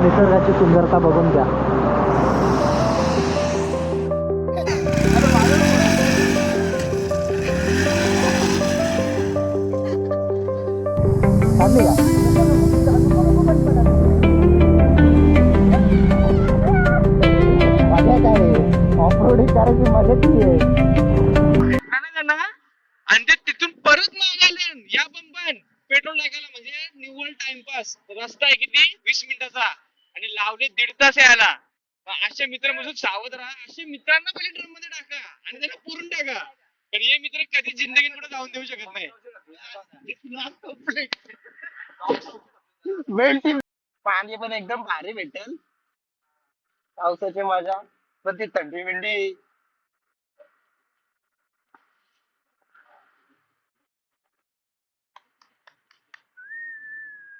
निसर्गाची सुंदरता बघून घ्या. मजा काय ऑफ रोडिंग करायची मजा ती आहे. आणि ते तिथून परत मागायला या बंबन पेट्रोल टाकायला म्हणजे निव्वळ टाइमपास. रस्ता आहे किती 20 मिनिटाचा आणि लावले 1.5 तास यायला. असे मित्र म्हणून सावध राहा. असे मित्रांना पहिले ड्रम मध्ये टाका आणि त्याला पुरून टाका. पण हे मित्र कधी जिंदगीत कुठे जाऊन देऊ शकत नाही. पाणी पण एकदम भारी भेटेल. पावसाची मजा पण ती थंडी बिंडी.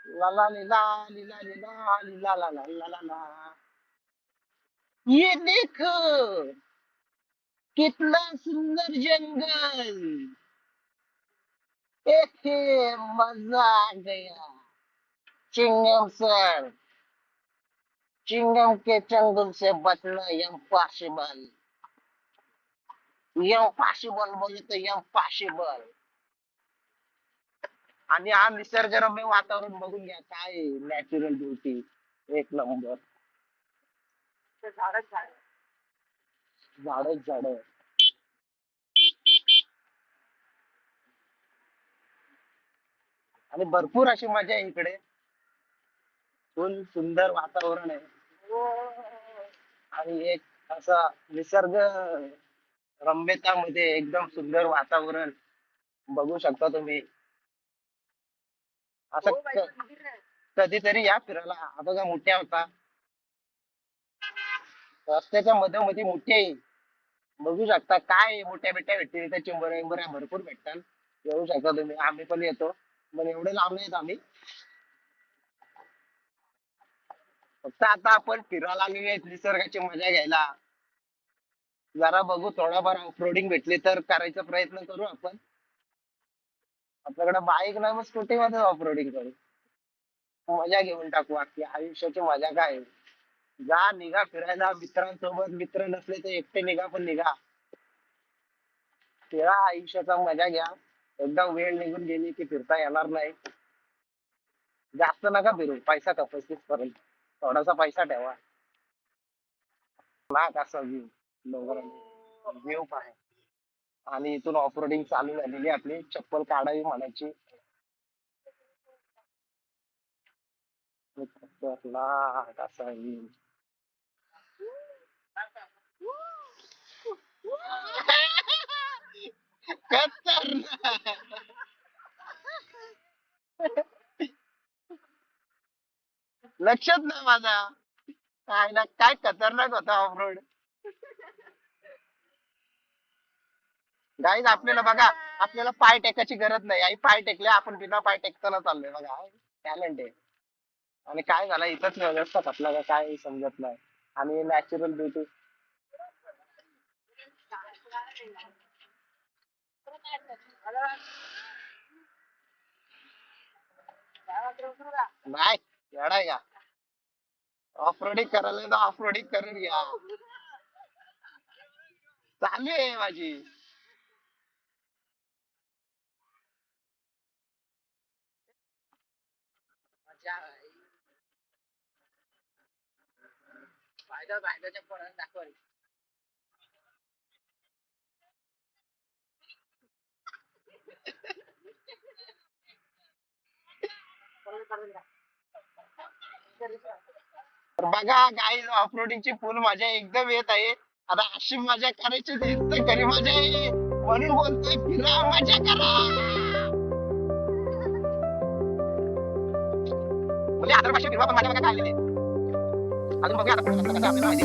ला ला लीला लीला लीला लीला ला ला ला ला ला. ये देखो कितना सुंदर जंगल. एहे मजा आ गया. चिंगम सर, चिंगम के चंगुल से बचना इम्पॉसिबल. इम्पॉसिबल बोले तो इम्पॉसिबल. आणि हा निसर्गरम्य वातावरण बघून घ्या. काय नॅचरल ब्युटी एक नंबर. झाडच झाड. आणि भरपूर अशी मजा आहे इकडे. फुल सुंदर वातावरण आहे आणि एक असा निसर्ग रम्यतामध्ये एकदम सुंदर वातावरण बघू शकता तुम्ही. असं कधीतरी या फिरायला. हा बघा मोठ्या होता रस्त्याच्या मधोमधी मोठे बघू शकता. काय मोठ्या बिट्या भेटतील इथे. चिंबोऱ्या विंबोऱ्या भरपूर भेटतात. येऊ शकता तुम्ही. आम्ही पण येतो पण एवढे लांब नाहीत आम्ही. फक्त आता आपण फिरायला आलेले आहेत निसर्गाची मजा घ्यायला. जरा बघू थोडाफार ऑफरोडिंग भेटली तर करायचा प्रयत्न करू आपण. आपल्याकडे बाईक नाही मग स्कूटी मध्ये ऑफरोडिंग करू. मजा घेऊन टाकू. अख्खी आयुष्याची मजा काय आहे. जा निघा फिरायला मित्रांसोबत. मित्र नसले तर एकटे निघा पण निघा. फिरा आयुष्याचा मजा घ्या. एकदा वेळ निघून गेली की फिरता येणार नाही. जास्त नका फिरू. पैसा कपस्तीच पर्यंत थोडासा पैसा ठेवा. ना कसा व्ह्यू डोंगराने व्ह्यू पाहे. आणि इथून ऑफरोडिंग चालू झालेली आपली. चप्पल काढावी म्हणायची. ना कसा व्ह्यू. लक्षात नाही माझा. काय ना काय खतरनाक होता ऑफरोड. गाईज आपल्याला बघा आपल्याला पाय टेकायची गरज नाही. आई पाय टेकले आपण बिना पाय टेकताना चाललोय बघा. टॅलेंट आहे. आणि काय झालं इथंच व्यवस्था आपल्याला काय समजत नाही. आणि नॅचरल ब्युटी. नाही येडा या ऑफरोडिंग करायला ना ऑफरोडिंग करून घ्या. चालू आहे माझी. फायद्याच्या पडत दाखवायची. तर बघा गाईज ऑफरोडिंगची फुल मजा एकदम येत आहे. आता अशी मजा करायची तर घरी मजा आहे. म्हणून बोलतोय फिरा मजा करा. म्हणजे आदर भाषा फिरवा पण माझ्या बघा काय आलेली. अजून बघूया आता पुढे कसं कसं आपल्याला माहिती.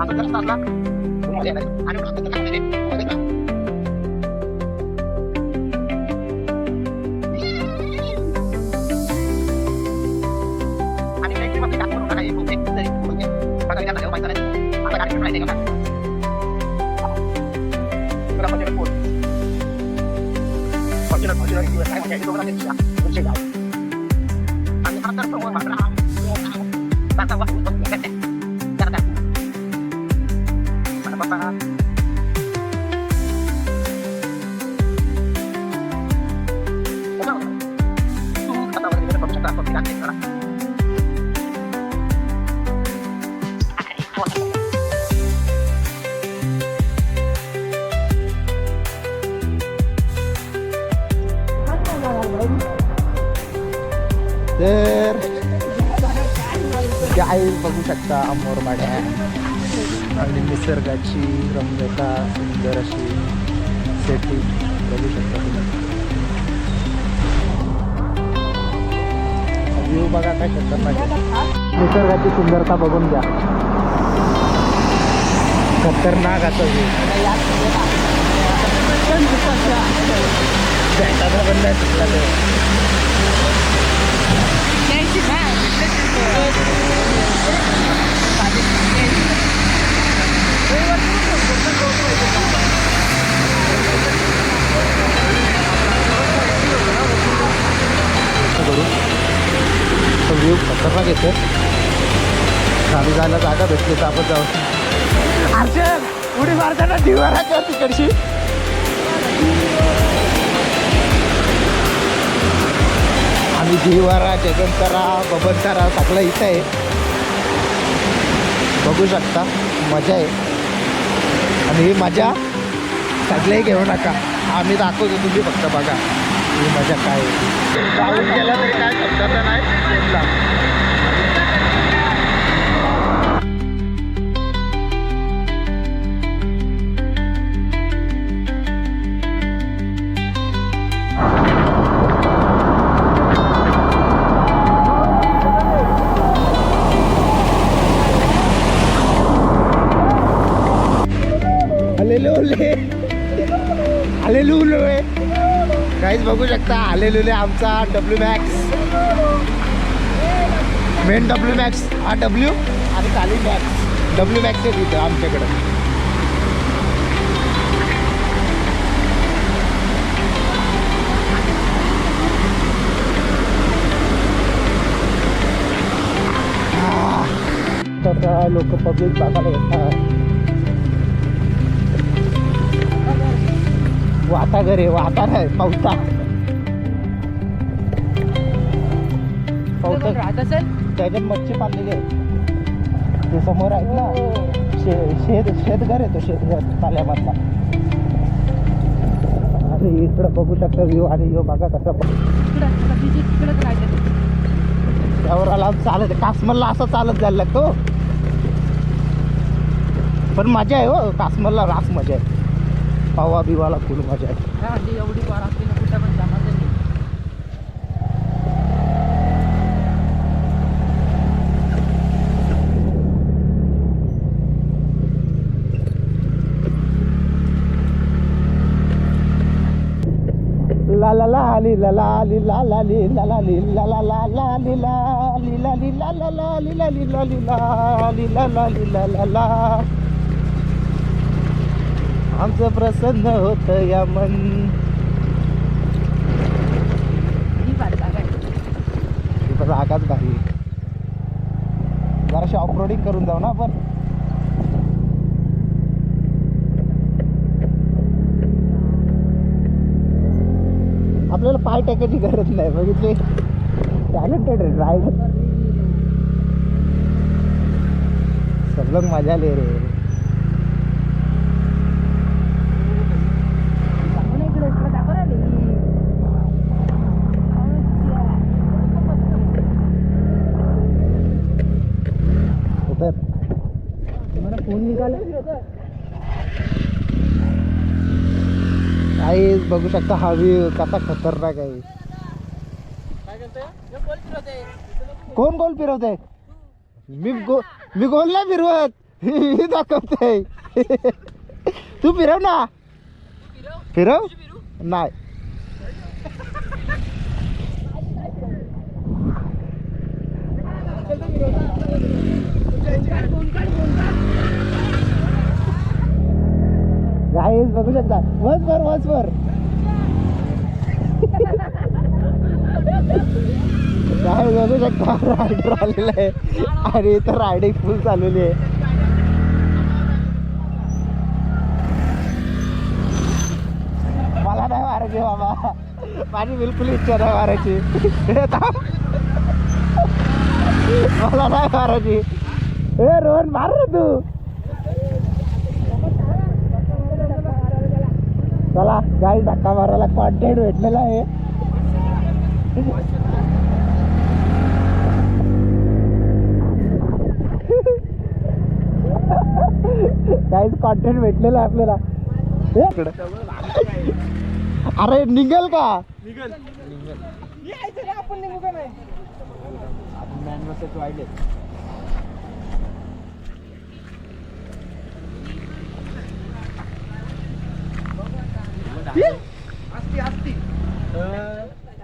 असं जर असला मजा येणार आणि आपण कसं काय तर काय बघू शकता मोरमाड्या आणि निसर्गाची रम्यता सुंदर अशी सेटिंग बघू शकता तुम्ही. व्ह्यू बघा काय खतरनाक आहे. निसर्गाची सुंदरता बघून घ्या. खतरनाक असं व्ह्यू. भेटायला पण नाही सुटला ते. व्ह्यू खतरनाक येते. खाली जायला जागा भेटली तर आपण जाऊ. अर्जन उडी मारताना ढिवारा कर तिकडची. आम्ही ढिवारा जगंतरा बबनतारा सगळं इथं आहे. बघू शकता मजा आहे. आणि ही मजा सगळेही घेऊ नका. आम्ही दाखवतो तुम्ही फक्त बघा ही मजा काय आहे. पाऊस गेला तरी काय शब्दाचा नाही. हालेलुले काहीच बघू शकता. हालेलुले आमचा W max, main W max हा डब्ल्यू आणि खाली मॅक्स. डब्ल्यू मॅक्स आहे तिथं आमच्याकडं. तसा लोक पब्लिक बघायला येतात. वाता घरे वाता नाही पावता त्याच्यात मच्छी पाळलेली आहे. ते समोर आहेत ना शेतघर आहे तो शेतघर ताल्यामधला. आणि इकडं बघू शकता व्ह्यू. आणि व्ह्यू बघा कसा त्यावर आला चालत. काश्मीरला असं चालत जायला लागतो. पण मजा आहे हो काश्मीरला. रास मजा आहे. पावा बिवाला फुल मजा आहे. एवढी वार असली ना कुठं पण जमा झाली. ला ला ला ली ला ला ली ला ला ली ला ला ली ला ला ला ला ली ला ली ला ली ला ला ला ली ला ली ला ली ला ली ला ला ली ला ला ला. आमचं प्रसन्न होत या मन. जागाच भारी. जराशी ऑफरोडिंग करून जाऊ ना आपण. आपल्याला पाय टेकायची गरज नाही. बघितले टॅलेंटेड ड्रायव्हर. सगळं मजा ले रे. फोन निघाला काही बघू शकता. हा व्ह्यू कसा खतरनाक आहे. कोण गोल फिरवते? मी गोल नाही फिरवत. ही दाखवते. तू फिरव ना. फिरव नाही. गाईज बघू शकता. वसवर काय बघू शकता रायडर आलेला आहे आणि इथं रायडिंग फुल चालवली आहे. मला नाही मारायची बाबा, माझी बिलकुल इच्छा नाही मारायची. मला नाही मारायची. ए रोहन मार रे तू. चला काही धक्का मारायला कॉन्टेंट भेटलेला आहे. काहीच कॉन्टेंट भेटलेला आहे आपल्याला. अरे निघेल का?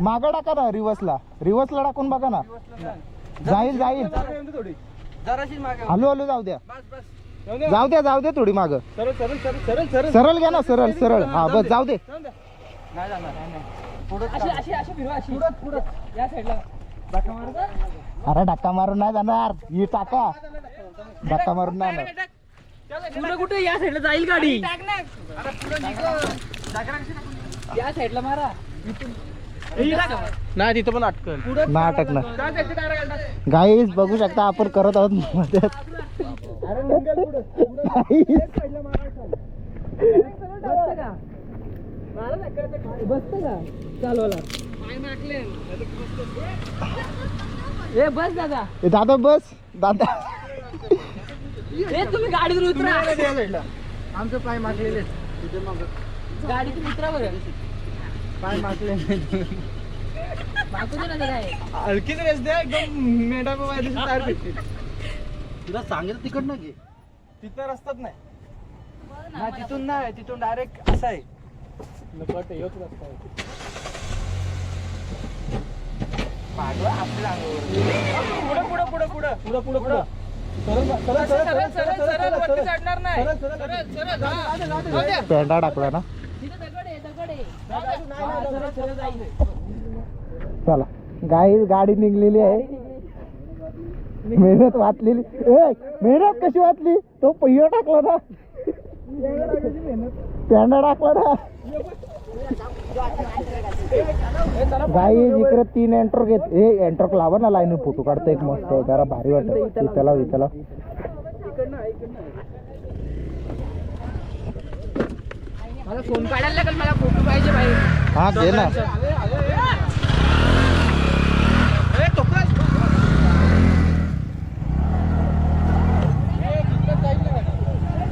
मागं टाका ना, रिवर्सला टाकून बघा ना. जाईल हलू हलू जाऊ द्या थोडी माग. सरळ घ्या ना, सरळ. हा बस जाऊ दे. अरे धक्का मारून नाही जाणार, ही टाका. धक्का मारून नाही जाणार. कुठे या साईडला जाईल गाडी. या साईडला मारा. नाही तिथं पण अटकल. नाही अटकणार. गाईज बघू शकता आपण करत आहोत मदत. बसत का चालवायला? ए बस दादा. दादा बस दादा. ए तुम्ही गाडीतून उतरा. आमचं पाय मागलेले गाडीतून उतरा बरं. पाय मागले मागू दे ना काय. हलकीच रेस द्या, एकदम मेढा तयार भेटते. तुला सांगितलं तिकडनं घे. तिथं रस्ताच नाही. तिथून नाही, तिथून डायरेक्ट असं आहे. पेंडा टाकला ना. चला गाडी निघलेली आहे. मेहनत वाचलेली. मेहनत कशी वाचली? तो पहिला टाकला ना, पेंडा टाकला ना. गाई इकडे 3 एंट्रोक घेत. हे एंट्रोक लावा ना, लाईन फोटो काढतो एक मस्त जरा भारी वाटत. इथला मला फोन काढायला लागेल, मला फोटो पाहिजे भाई. हा घे ना.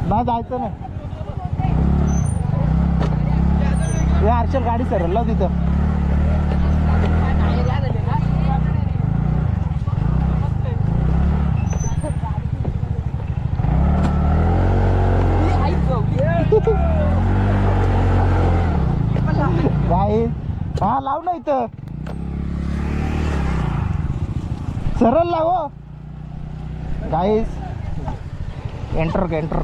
ना जायचं नाही. हर्षल गाडी सरळ तिथं. गाई हा लाव ना इथं, सरळ लाव. गाईस एंटर.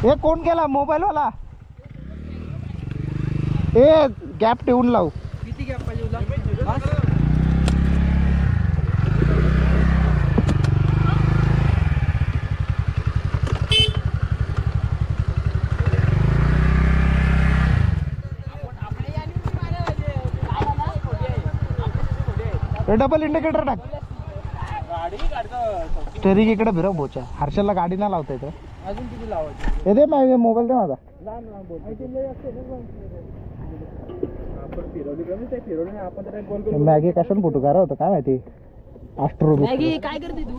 हे कोण केला मोबाईल वाला? ए गॅप ठेवून लाव. किती गॅप पाहिजे? डबल इंडिकेटर टाक. स्टेरिंग इकडे फिरव बोचा. हर्षलला गाडी ना लावता येतं. अजून किती लावायचे? हे दे माझे मोबाईल दे माझा. मॅगी कशाने फोटो करा होतं काय माहिती. अस्ट्रो मॅगी काय करते तू?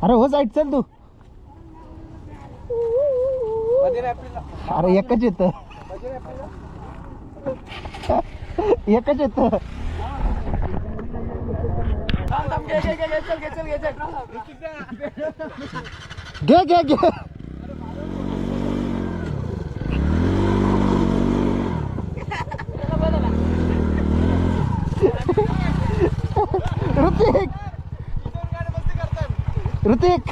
अरे हो साईड चल तू. अरे एकच येत, एकच येत. घे ऋतिक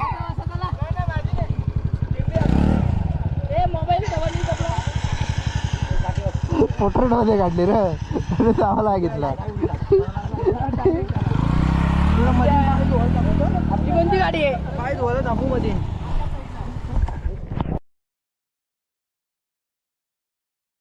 पोर्ट्रेट मध्ये काढली रे जावं लागितलं. आपली कोणती गाडी आहे? पाय धुवायला दाखवू मध्ये